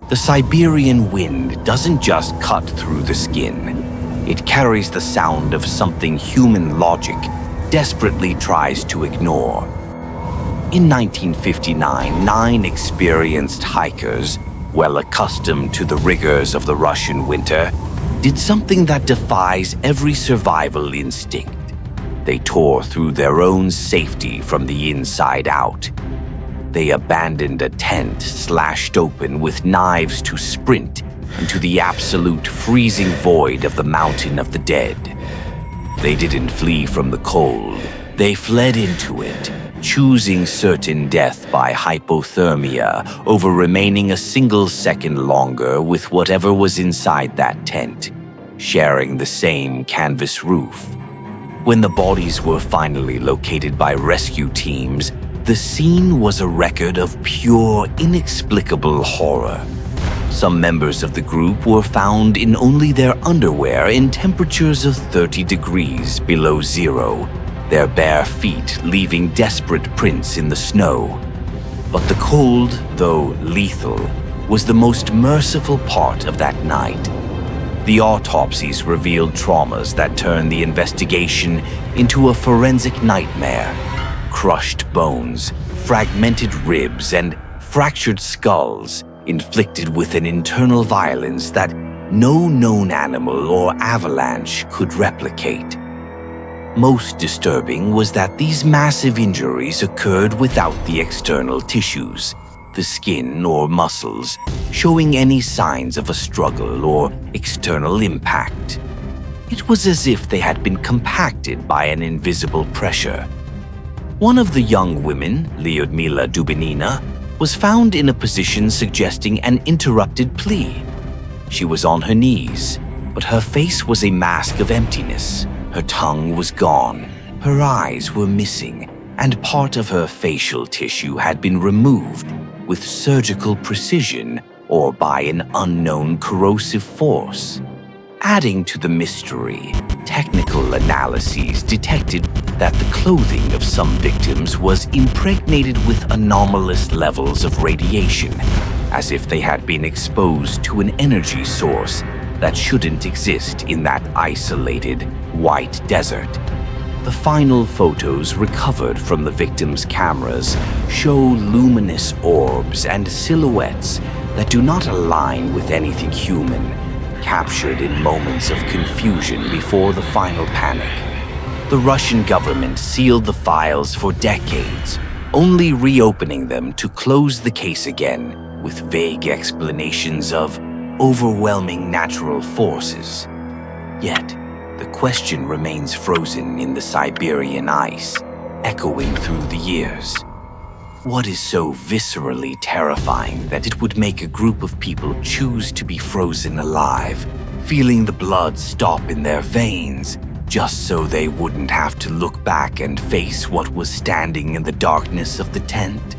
The Siberian wind doesn't just cut through the skin. It carries the sound of something human logic desperately tries to ignore. In 1959, 9 experienced hikers, well accustomed to the rigors of the Russian winter, did something that defies every survival instinct. They tore through their own safety from the inside out. They abandoned a tent slashed open with knives to sprint into the absolute freezing void of the Mountain of the Dead. They didn't flee from the cold. They fled into it, choosing certain death by hypothermia over remaining a single second longer with whatever was inside that tent, sharing the same canvas roof. When the bodies were finally located by rescue teams, the scene was a record of pure, inexplicable horror. Some members of the group were found in only their underwear in temperatures of 30 degrees below zero, their bare feet leaving desperate prints in the snow. But the cold, though lethal, was the most merciful part of that night. The autopsies revealed traumas that turned the investigation into a forensic nightmare. Crushed bones, fragmented ribs, and fractured skulls inflicted with an internal violence that no known animal or avalanche could replicate. Most disturbing was that these massive injuries occurred without the external tissues, the skin or muscles, showing any signs of a struggle or external impact. It was as if they had been compacted by an invisible pressure. One of the young women, Lyudmila Dubinina, was found in a position suggesting an interrupted plea. She was on her knees, but her face was a mask of emptiness. Her tongue was gone, her eyes were missing, and part of her facial tissue had been removed with surgical precision or by an unknown corrosive force. Adding to the mystery, technical analyses detected that the clothing of some victims was impregnated with anomalous levels of radiation, as if they had been exposed to an energy source that shouldn't exist in that isolated, white desert. The final photos recovered from the victims' cameras show luminous orbs and silhouettes that do not align with anything human, captured in moments of confusion before the final panic. The Russian government sealed the files for decades, only reopening them to close the case again with vague explanations of overwhelming natural forces. Yet, the question remains frozen in the Siberian ice, echoing through the years. What is so viscerally terrifying that it would make a group of people choose to be frozen alive, feeling the blood stop in their veins, just so they wouldn't have to look back and face what was standing in the darkness of the tent?